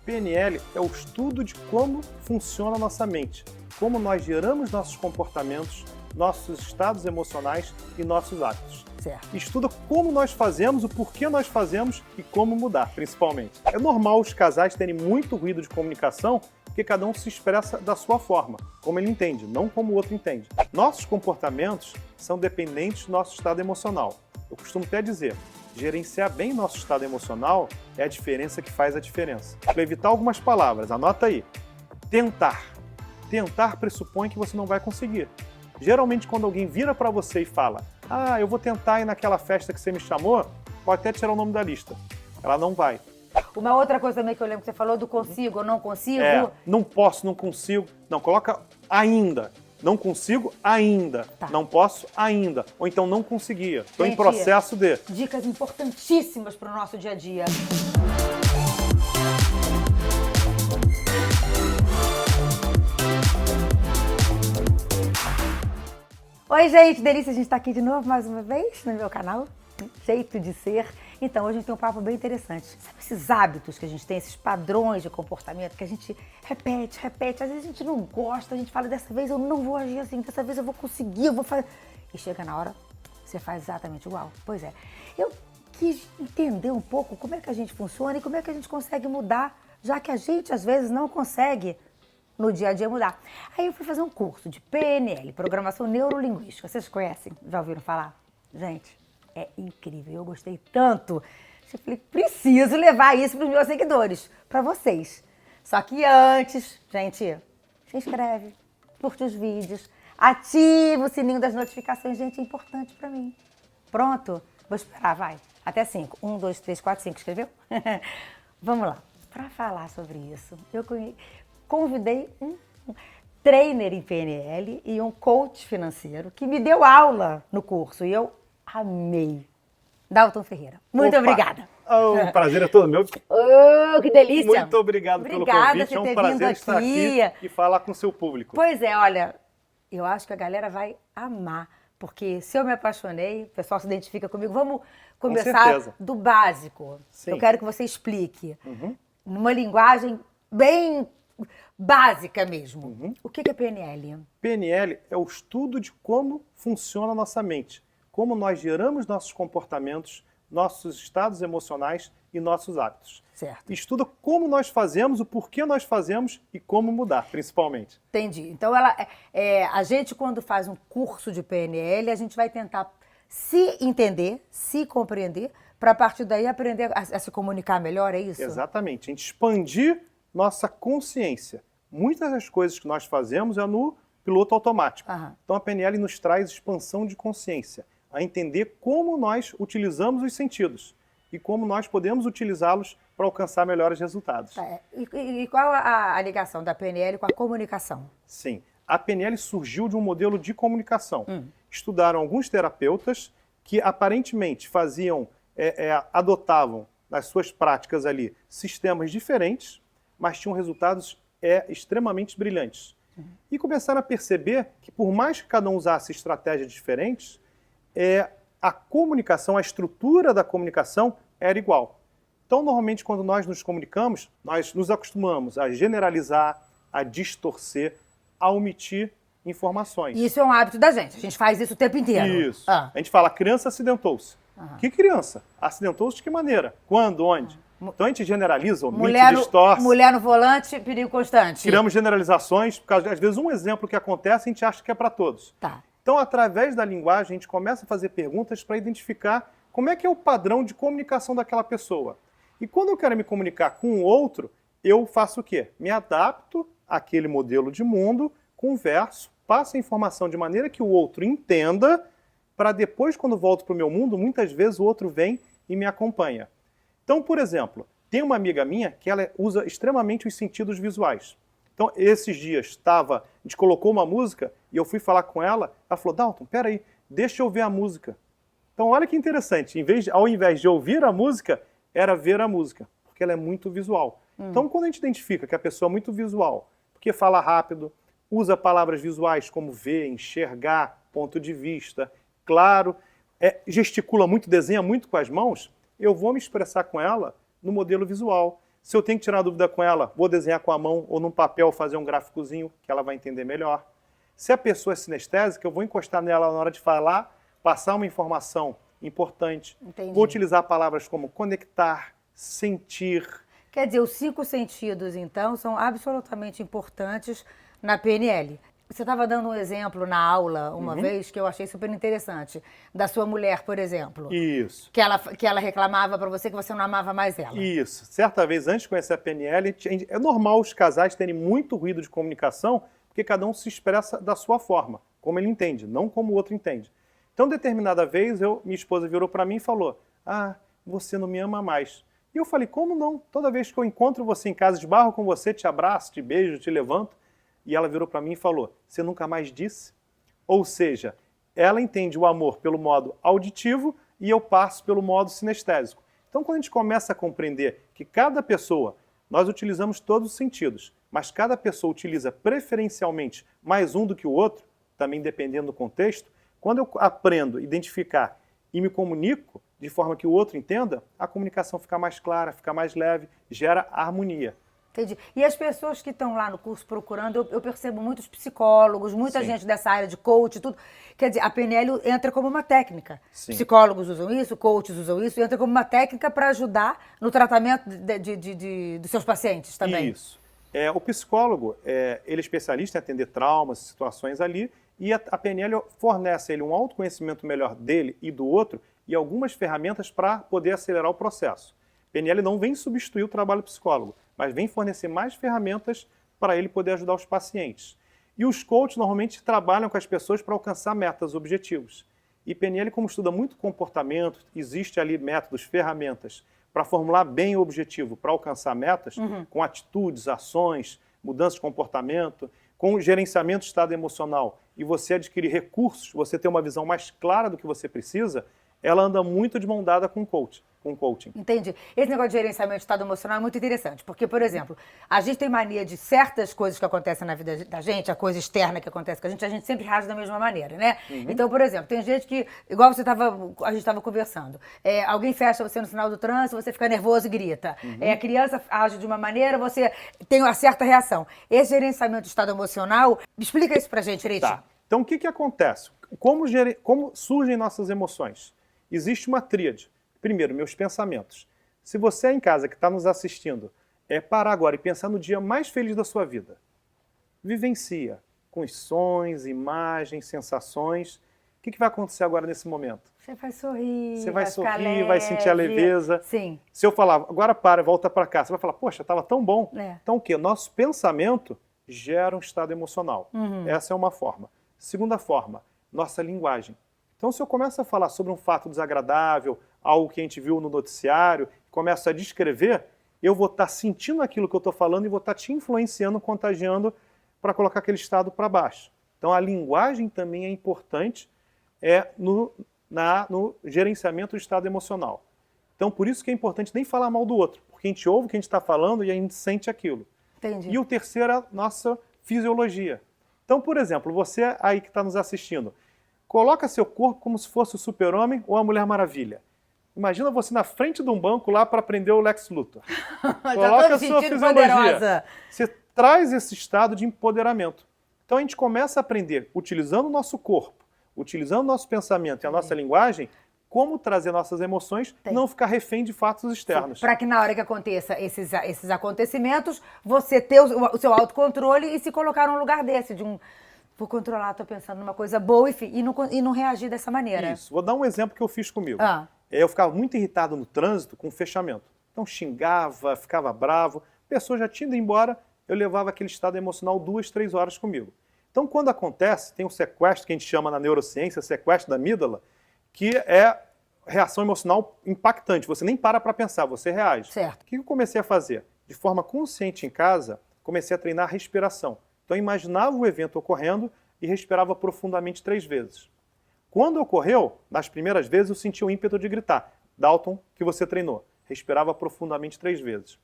PNL é o estudo de como funciona a nossa mente, como nós geramos nossos comportamentos, nossos estados emocionais e nossos hábitos. Certo. Estuda como nós fazemos, o porquê nós fazemos e como mudar, principalmente. É normal os casais terem muito ruído de comunicação, porque cada um se expressa da sua forma, como ele entende, não como o outro entende. Nossos comportamentos são dependentes do nosso estado emocional. Eu costumo até dizer, gerenciar bem nosso estado emocional é a diferença que faz a diferença. Para evitar algumas palavras, anota aí. Tentar. Tentar pressupõe que você não vai conseguir. Geralmente, quando alguém vira para você e fala eu vou tentar ir naquela festa que você me chamou, pode até tirar o nome da lista. Ela não vai. Uma outra coisa também que eu lembro que você falou do consigo ou não consigo. Não posso, não consigo. Não, coloca ainda. Não consigo ainda. Tá. Não posso ainda. Ou então não conseguia. Estou em Gente, processo de... Dicas importantíssimas para o nosso dia a dia. Oi, gente, delícia a gente estar aqui de novo mais uma vez no meu canal, Jeito de Ser. Então, hoje a gente tem um papo bem interessante. Sabe esses hábitos que a gente tem, esses padrões de comportamento que a gente repete, às vezes a gente não gosta, a gente fala, dessa vez eu não vou agir assim, dessa vez eu vou conseguir, eu vou fazer... E chega na hora, você faz exatamente igual. Pois é, eu quis entender um pouco como é que a gente funciona e como é que a gente consegue mudar, já que a gente às vezes não consegue no dia a dia mudar. Aí eu fui fazer um curso de PNL, Programação Neurolinguística. Vocês conhecem? Já ouviram falar? Gente, é incrível. Eu gostei tanto. Eu falei, preciso levar isso para os meus seguidores, para vocês. Só que antes, gente, se inscreve, curte os vídeos, ativa o sininho das notificações. Gente, é importante para mim. Pronto? Vou esperar, vai. Até 5. 1, 2, 3, 4, 5. Escreveu? Vamos lá. Para falar sobre isso, eu convidei um trainer em PNL e um coach financeiro que me deu aula no curso e eu amei. Dalton Ferreira. Muito obrigada. O prazer é todo meu. Oh, que delícia. Muito obrigado pelo convite. É um prazer estar aqui e falar com o seu público. Pois é, olha, eu acho que a galera vai amar, porque se eu me apaixonei, o pessoal se identifica comigo. Vamos começar do básico. Sim. Eu quero que você explique, numa linguagem bem básica mesmo. O que é PNL? PNL é o estudo de como funciona a nossa mente, como nós geramos nossos comportamentos, nossos estados emocionais e nossos hábitos. Certo. Estuda como nós fazemos, o porquê nós fazemos e como mudar, principalmente. Entendi. Então, a gente, quando faz um curso de PNL, a gente vai tentar se entender, se compreender, para a partir daí aprender a se comunicar melhor, é isso? Exatamente. A gente expandir nossa consciência. Muitas das coisas que nós fazemos é no piloto automático. Então a PNL nos traz expansão de consciência, a entender como nós utilizamos os sentidos e como nós podemos utilizá-los para alcançar melhores resultados. E qual a ligação da PNL com a comunicação? Sim, a PNL surgiu de um modelo de comunicação. Estudaram alguns terapeutas que aparentemente adotavam nas suas práticas ali sistemas diferentes, mas tinham resultados extremamente brilhantes. E começaram a perceber que, por mais que cada um usasse estratégias diferentes, a comunicação, a estrutura da comunicação era igual. Então, normalmente, quando nós nos comunicamos, nós nos acostumamos a generalizar, a distorcer, a omitir informações. Isso é um hábito da gente, a gente faz isso o tempo inteiro. Isso. A gente fala, a criança acidentou-se. Que criança? Acidentou-se de que maneira? Quando? Onde? Então a gente generaliza, omite, distorce. Mulher no volante, perigo constante. Criamos generalizações, porque às vezes um exemplo que acontece a gente acha que é para todos. Tá. Então, através da linguagem, a gente começa a fazer perguntas para identificar como é que é o padrão de comunicação daquela pessoa. E quando eu quero me comunicar com o outro, eu faço o quê? Me adapto àquele modelo de mundo, converso, passo a informação de maneira que o outro entenda, para depois, quando volto para o meu mundo, muitas vezes o outro vem e me acompanha. Então, por exemplo, tem uma amiga minha que ela usa extremamente os sentidos visuais. Então, esses dias, a gente colocou uma música e eu fui falar com ela, ela falou, Dalton, peraí, deixa eu ver a música. Então, olha que interessante, ao invés de ouvir a música, era ver a música, porque ela é muito visual. Então, quando a gente identifica que a pessoa é muito visual, porque fala rápido, usa palavras visuais como ver, enxergar, ponto de vista, claro, gesticula muito, desenha muito com as mãos, eu vou me expressar com ela no modelo visual. Se eu tenho que tirar dúvida com ela, vou desenhar com a mão ou num papel, fazer um gráficozinho que ela vai entender melhor. Se a pessoa é sinestésica, eu vou encostar nela na hora de falar, passar uma informação importante. Entendi. Vou utilizar palavras como conectar, sentir. Quer dizer, os 5 sentidos, então, são absolutamente importantes na PNL. Você estava dando um exemplo na aula uma vez que eu achei super interessante, da sua mulher, por exemplo. Isso. Que ela reclamava para você que você não amava mais ela. Isso. Certa vez, antes de conhecer a PNL, é normal os casais terem muito ruído de comunicação, porque cada um se expressa da sua forma, como ele entende, não como o outro entende. Então, determinada vez, minha esposa virou para mim e falou: "Ah, você não me ama mais." E eu falei: "Como não? Toda vez que eu encontro você em casa, esbarro com você, te abraço, te beijo, te levanto." E ela virou para mim e falou: "Você nunca mais disse?" Ou seja, ela entende o amor pelo modo auditivo e eu passo pelo modo sinestésico. Então, quando a gente começa a compreender que cada pessoa, nós utilizamos todos os sentidos, mas cada pessoa utiliza preferencialmente mais um do que o outro, também dependendo do contexto, quando eu aprendo a identificar e me comunico de forma que o outro entenda, a comunicação fica mais clara, fica mais leve, gera harmonia. Entendi. E as pessoas que estão lá no curso procurando, eu percebo muitos psicólogos, muita Sim. gente dessa área de coach, tudo. Quer dizer, a PNL entra como uma técnica. Sim. Psicólogos usam isso, coaches usam isso, entra como uma técnica para ajudar no tratamento dos seus pacientes também. Isso. O psicólogo, ele é especialista em atender traumas, situações ali, e a PNL fornece a ele um autoconhecimento melhor dele e do outro e algumas ferramentas para poder acelerar o processo. PNL não vem substituir o trabalho psicólogo, mas vem fornecer mais ferramentas para ele poder ajudar os pacientes. E os coaches normalmente trabalham com as pessoas para alcançar metas, objetivos. E PNL, como estuda muito comportamento, existe ali métodos, ferramentas para formular bem o objetivo, para alcançar metas, com atitudes, ações, mudança de comportamento, com gerenciamento do estado emocional, e você adquirir recursos, você ter uma visão mais clara do que você precisa, ela anda muito de mão dada com o coaching. Entendi. Esse negócio de gerenciamento de estado emocional é muito interessante, porque, por exemplo, a gente tem mania de certas coisas que acontecem na vida da gente, a coisa externa que acontece com a gente sempre reage da mesma maneira, né? Então, por exemplo, tem gente que, igual a gente estava conversando, alguém fecha você no sinal do trânsito, você fica nervoso e grita. A criança age de uma maneira, você tem uma certa reação. Esse gerenciamento de estado emocional, explica isso pra gente, Rich. Tá. Então, o que acontece? Como surgem nossas emoções? Existe uma tríade. Primeiro, meus pensamentos. Se você é em casa que está nos assistindo, parar agora e pensar no dia mais feliz da sua vida. Vivencia com os sons, imagens, sensações. O que vai acontecer agora nesse momento? Você vai sorrir, Você vai ficar sorrir, leve. vai sentir a leveza. Sim. Se eu falar, agora para, volta para cá, você vai falar, poxa, estava tão bom. Então o quê? Nosso pensamento gera um estado emocional. Essa é uma forma. Segunda forma, nossa linguagem. Então, se eu começo a falar sobre um fato desagradável, algo que a gente viu no noticiário, começo a descrever, eu vou estar sentindo aquilo que eu estou falando e vou estar te influenciando, contagiando para colocar aquele estado para baixo. Então, a linguagem também é importante no gerenciamento do estado emocional. Então, por isso que é importante nem falar mal do outro, porque a gente ouve o que a gente está falando e a gente sente aquilo. Entendi. E o terceiro é a nossa fisiologia. Então, por exemplo, você aí que está nos assistindo, coloca seu corpo como se fosse o Super-Homem ou a Mulher Maravilha. Imagina você na frente de um banco lá para aprender o Lex Luthor. Coloca a sua fisiologia. Poderosa. Você traz esse estado de empoderamento. Então a gente começa a aprender, utilizando o nosso corpo, utilizando o nosso pensamento e a nossa linguagem, como trazer nossas emoções e não ficar refém de fatos externos. Para que na hora que aconteça esses acontecimentos, você ter o seu autocontrole e se colocar num lugar desse, de um... Vou controlar, estou pensando numa coisa boa e não reagir dessa maneira. Isso. Vou dar um exemplo que eu fiz comigo. Eu ficava muito irritado no trânsito com o fechamento. Então xingava, ficava bravo, a pessoa já tinha ido embora, eu levava aquele estado emocional 2, 3 horas comigo. Então quando acontece, tem um sequestro que a gente chama na neurociência, sequestro da amígdala, que é reação emocional impactante. Você nem para pensar, você reage. Certo. O que eu comecei a fazer? De forma consciente em casa, comecei a treinar a respiração. Então eu imaginava o evento ocorrendo e respirava profundamente 3 vezes. Quando ocorreu, nas primeiras vezes eu senti o ímpeto de gritar. Dalton, que você treinou. Respirava profundamente 3 vezes.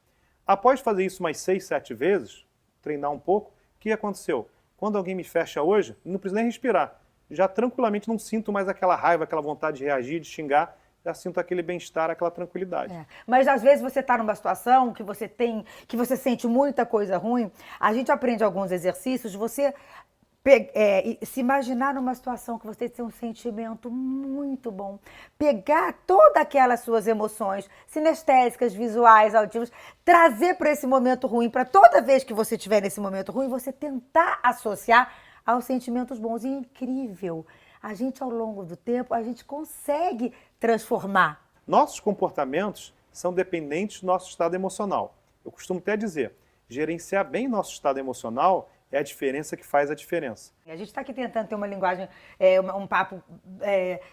Após fazer isso mais 6, 7 vezes, treinar um pouco, o que aconteceu? Quando alguém me fecha hoje, não preciso nem respirar. Já tranquilamente não sinto mais aquela raiva, aquela vontade de reagir, de xingar. já sinto aquele bem-estar, aquela tranquilidade. Mas às vezes você está numa situação que você sente muita coisa ruim, a gente aprende alguns exercícios, você se imaginar numa situação que você tem um sentimento muito bom, pegar todas aquelas suas emoções sinestésicas, visuais, auditivas, trazer para esse momento ruim, para toda vez que você estiver nesse momento ruim, você tentar associar aos sentimentos bons. E é incrível, a gente ao longo do tempo, a gente consegue transformar. Nossos comportamentos são dependentes do nosso estado emocional. Eu costumo até dizer, gerenciar bem nosso estado emocional é a diferença que faz a diferença. A gente está aqui tentando ter uma linguagem, um papo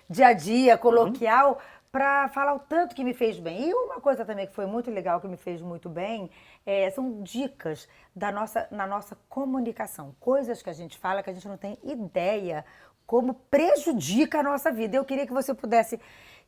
dia a dia, coloquial, para falar o tanto que me fez bem. E uma coisa também que foi muito legal, que me fez muito bem, são dicas na nossa comunicação. Coisas que a gente fala que a gente não tem ideia como prejudica a nossa vida. Eu queria que você pudesse... O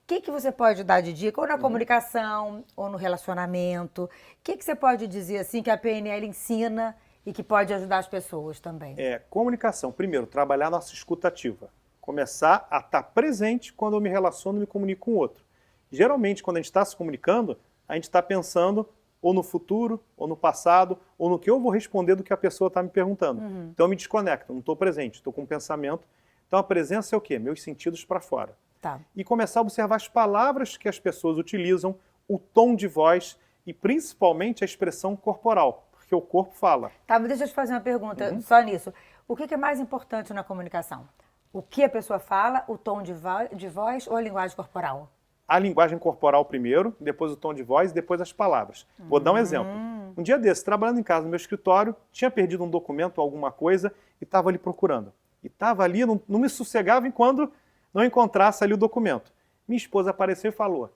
que você pode dar de dica? Ou na comunicação, ou no relacionamento? O que você pode dizer assim que a PNL ensina e que pode ajudar as pessoas também? Comunicação. Primeiro, trabalhar nossa escuta ativa. Começar a estar presente quando eu me relaciono e me comunico com o outro. Geralmente, quando a gente está se comunicando, a gente está pensando ou no futuro, ou no passado, ou no que eu vou responder do que a pessoa está me perguntando. Então eu me desconecto, não estou presente, estou com um pensamento. Então a presença é o quê? Meus sentidos para fora. Tá. E começar a observar as palavras que as pessoas utilizam, o tom de voz e principalmente a expressão corporal. Porque o corpo fala. Tá, mas deixa eu te fazer uma pergunta só nisso. O que é mais importante na comunicação? O que a pessoa fala, o tom de voz ou a linguagem corporal? A linguagem corporal primeiro, depois o tom de voz e depois as palavras. Vou dar um exemplo. Um dia desse, trabalhando em casa no meu escritório, tinha perdido um documento ou alguma coisa e estava ali procurando. E estava ali, não me sossegava enquanto não encontrasse ali o documento. Minha esposa apareceu e falou,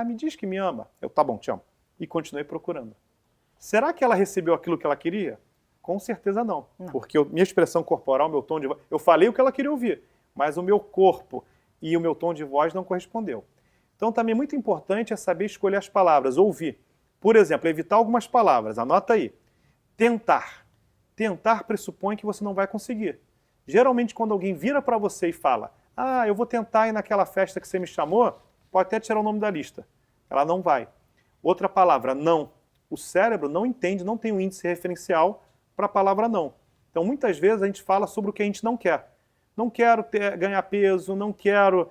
me diz que me ama. Eu, tá bom, te amo. E continuei procurando. Será que ela recebeu aquilo que ela queria? Com certeza não. Porque minha expressão corporal, meu tom de voz... Eu falei o que ela queria ouvir, mas o meu corpo e o meu tom de voz não correspondeu. Então também muito importante é saber escolher as palavras, ouvir. Por exemplo, evitar algumas palavras. Anota aí. Tentar. Tentar pressupõe que você não vai conseguir. Geralmente quando alguém vira para você e fala, eu vou tentar ir naquela festa que você me chamou, pode até tirar o nome da lista. Ela não vai. Outra palavra, não. O cérebro não entende, não tem um índice referencial para a palavra não. Então, muitas vezes a gente fala sobre o que a gente não quer. Não quero ganhar peso, não quero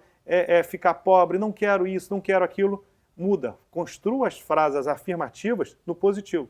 ficar pobre, não quero isso, não quero aquilo. Muda. Construa as frases afirmativas no positivo.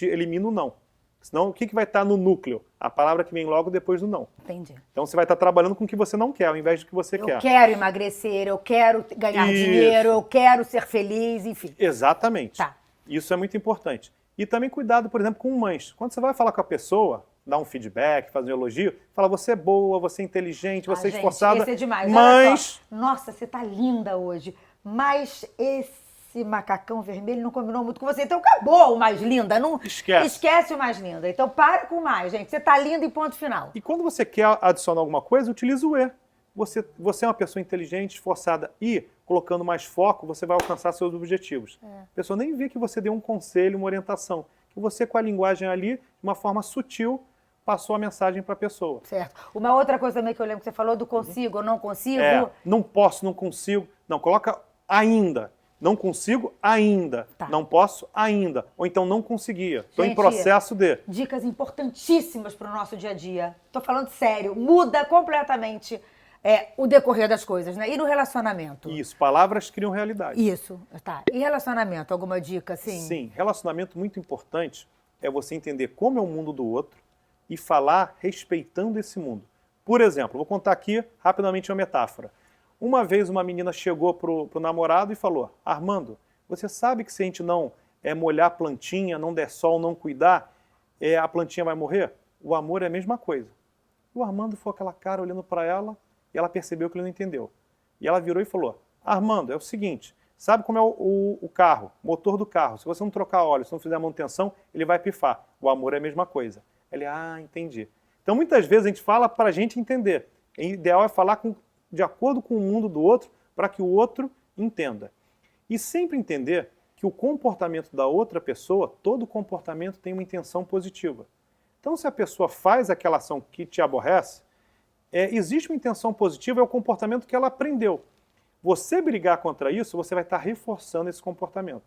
Elimina o não. Senão, o que vai estar no núcleo? A palavra que vem logo depois do não. Entendi. Então, você vai estar trabalhando com o que você não quer, ao invés do que você quer. Eu quero emagrecer, eu quero ganhar dinheiro, eu quero ser feliz, enfim. Exatamente. Tá. Isso é muito importante. E também cuidado, por exemplo, com mães. Quando você vai falar com a pessoa, dar um feedback, fazer um elogio, fala, você é boa, você é inteligente, você é esforçada. Esse é demais. Mas... Olha só. Nossa, você tá linda hoje. Mas esse macacão vermelho não combinou muito com você. Então acabou o mais linda. Não esquece o mais linda. Então para com o mais, gente. Você tá linda e ponto final. E quando você quer adicionar alguma coisa, utiliza o E. Você é uma pessoa inteligente, esforçada e, colocando mais foco, você vai alcançar seus objetivos. A pessoa nem vê que você deu um conselho, uma orientação. Que você, com a linguagem ali, de uma forma sutil, passou a mensagem para a pessoa. Certo. Uma outra coisa também que eu lembro que você falou do consigo ou não consigo. Não posso, não consigo. Não, coloca ainda. Não consigo ainda. Tá. Não posso ainda. Ou então não conseguia. Estou em processo de... Dicas importantíssimas para o nosso dia a dia. Estou falando sério. Muda completamente o decorrer das coisas, né? E no relacionamento? Isso, palavras criam realidade. Isso, tá. E relacionamento, alguma dica assim? Sim, relacionamento muito importante é você entender como é o mundo do outro e falar respeitando esse mundo. Por exemplo, vou contar aqui rapidamente uma metáfora. Uma vez uma menina chegou pro namorado e falou, Armando, você sabe que se a gente não molhar a plantinha, não der sol, não cuidar, a plantinha vai morrer? O amor é a mesma coisa. O Armando foi com aquela cara olhando para ela e ela percebeu que ele não entendeu. E ela virou e falou, Armando, é o seguinte, sabe como é o carro, motor do carro, se você não trocar óleo, se não fizer manutenção, ele vai pifar. O amor é a mesma coisa. Ele, entendi. Então muitas vezes a gente fala para a gente entender. O ideal é falar de acordo com o mundo do outro, para que o outro entenda. E sempre entender que o comportamento da outra pessoa, todo comportamento tem uma intenção positiva. Então se a pessoa faz aquela ação que te aborrece, existe uma intenção positiva, é o comportamento que ela aprendeu. Você brigar contra isso, você vai estar reforçando esse comportamento.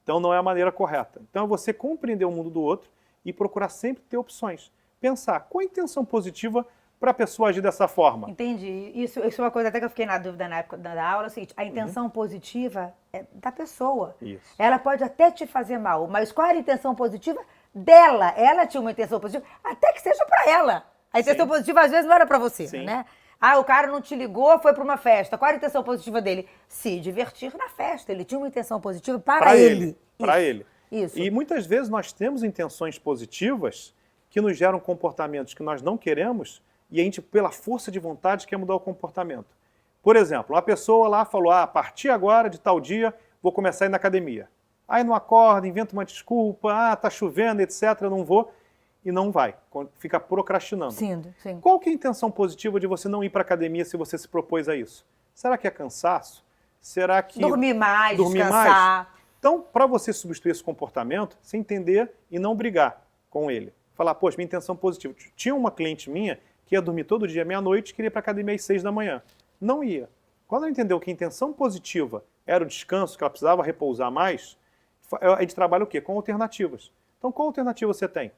Então não é a maneira correta. Então é você compreender o mundo do outro e procurar sempre ter opções. Pensar, qual a intenção positiva para a pessoa agir dessa forma? Entendi. Isso é uma coisa até que eu fiquei na dúvida na época da aula, é o seguinte, a intenção positiva é da pessoa. Isso. Ela pode até te fazer mal, mas qual era a intenção positiva dela? Ela tinha uma intenção positiva, até que seja para ela. A intenção positiva às vezes não era para você, né? Ah, o cara não te ligou, foi para uma festa. Qual era a intenção positiva dele? Se divertir na festa. Ele tinha uma intenção positiva para ele. Para ele. Isso. E muitas vezes nós temos intenções positivas que nos geram comportamentos que nós não queremos e a gente, pela força de vontade, quer mudar o comportamento. Por exemplo, uma pessoa lá falou, a partir agora, de tal dia, vou começar a ir na academia. Aí não acorda, inventa uma desculpa, tá chovendo, etc, não vou. E não vai, fica procrastinando. Sim. Qual que é a intenção positiva de você não ir para a academia se você se propôs a isso? Será que é cansaço? Será que... Dormir mais, descansar. Então, para você substituir esse comportamento, você entender e não brigar com ele. Falar, poxa, minha intenção positiva. Tinha uma cliente minha que ia dormir todo dia meia-noite e queria ir para a academia às 6 da manhã. Não ia. Quando ela entendeu que a intenção positiva era o descanso, que ela precisava repousar mais, a gente trabalha o quê? Com alternativas. Então, qual alternativa você tem?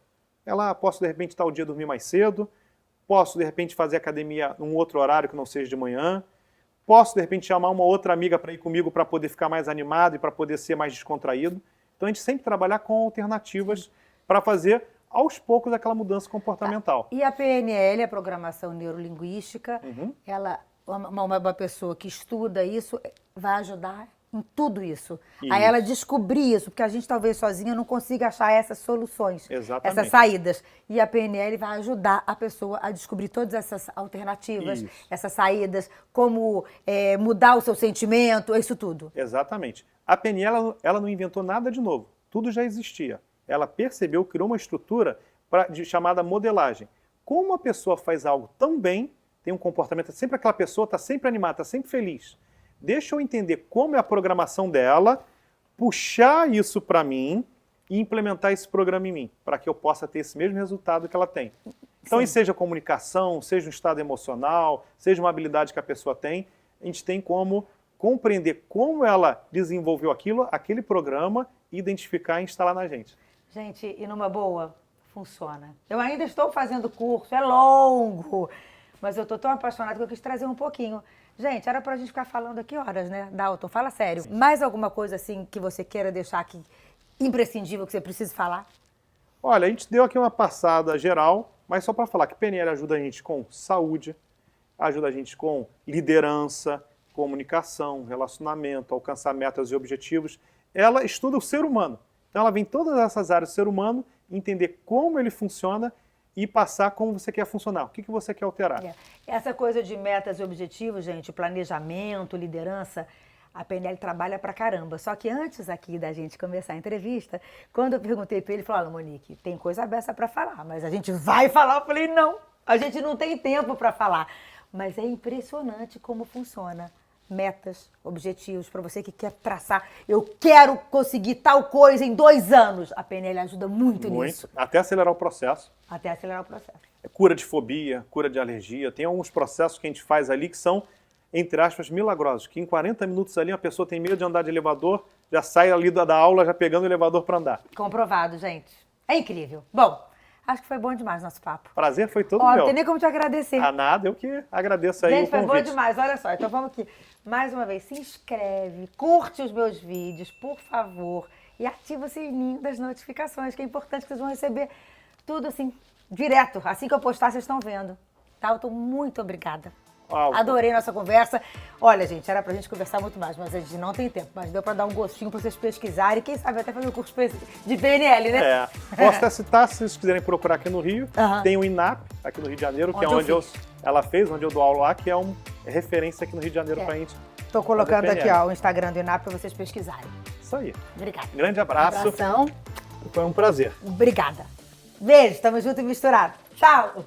Posso, de repente, tal dia dormir mais cedo, posso, de repente, fazer academia num outro horário que não seja de manhã, posso, de repente, chamar uma outra amiga para ir comigo para poder ficar mais animado e para poder ser mais descontraído. Então, a gente sempre trabalhar com alternativas para fazer, aos poucos, aquela mudança comportamental. E a PNL, a Programação Neurolinguística, uma pessoa que estuda isso vai ajudar em tudo isso. A ela descobrir isso, porque a gente talvez sozinha não consiga achar essas soluções, essas saídas. E a PNL vai ajudar a pessoa a descobrir todas essas alternativas, essas saídas, como mudar o seu sentimento, isso tudo. Exatamente. A PNL, ela não inventou nada de novo. Tudo já existia. Ela percebeu, criou uma estrutura chamada modelagem. Como a pessoa faz algo tão bem, tem um comportamento, sempre aquela pessoa está sempre animada, está sempre feliz. Deixa eu entender como é a programação dela, puxar isso para mim e implementar esse programa em mim, para que eu possa ter esse mesmo resultado que ela tem. Então, isso seja comunicação, seja um estado emocional, seja uma habilidade que a pessoa tem, a gente tem como compreender como ela desenvolveu aquele programa, identificar e instalar na gente. Gente, e numa boa, funciona. Eu ainda estou fazendo curso, é longo, mas eu estou tão apaixonada que eu quis trazer um pouquinho. Gente, era pra gente ficar falando aqui horas, né? Dalton, fala sério. Mais alguma coisa assim que você queira deixar aqui imprescindível que você precise falar? Olha, a gente deu aqui uma passada geral, mas só para falar que PNL ajuda a gente com saúde, ajuda a gente com liderança, comunicação, relacionamento, alcançar metas e objetivos. Ela estuda o ser humano. Então ela vem em todas essas áreas do ser humano, entender como ele funciona e passar como você quer funcionar, o que você quer alterar. Essa coisa de metas e objetivos, gente, planejamento, liderança, a PNL trabalha pra caramba. Só que antes aqui da gente começar a entrevista, quando eu perguntei pra ele, ele falou, olha, Monique, tem coisa aberta pra falar, mas a gente vai falar. Eu falei, não, a gente não tem tempo pra falar. Mas é impressionante como funciona. Metas, objetivos, para você que quer traçar. Eu quero conseguir tal coisa em 2 anos. A PNL ajuda muito nisso. Até acelerar o processo. Até acelerar o processo. Cura de fobia, cura de alergia. Tem alguns processos que a gente faz ali que são, entre aspas, milagrosos. Que em 40 minutos ali a pessoa tem medo de andar de elevador, já sai ali da aula já pegando o elevador para andar. Comprovado, gente. É incrível. Bom, acho que foi bom demais o nosso papo. Prazer foi todo meu. Não tem nem como te agradecer. Nada, eu que agradeço aí gente, o convite. Foi bom demais, olha só. Então vamos aqui. Mais uma vez, se inscreve, curte os meus vídeos, por favor. E ativa o sininho das notificações, que é importante que vocês vão receber tudo assim, direto. Assim que eu postar, vocês estão vendo. Dalton, muito obrigada. Adorei nossa conversa. Olha, gente, era pra gente conversar muito mais, mas a gente não tem tempo. Mas deu pra dar um gostinho pra vocês pesquisarem. Quem sabe até fazer um curso de PNL, né? Posso até citar, se vocês quiserem procurar aqui no Rio. Tem o INAP, aqui no Rio de Janeiro, que é onde ela fez, onde eu dou aula lá, que é uma referência aqui no Rio de Janeiro pra gente. Tô colocando aqui, ó, o Instagram do INAP pra vocês pesquisarem. Isso aí. Obrigada. Grande abraço. Abração. Foi um prazer. Obrigada. Beijo, tamo junto e misturado. Tchau.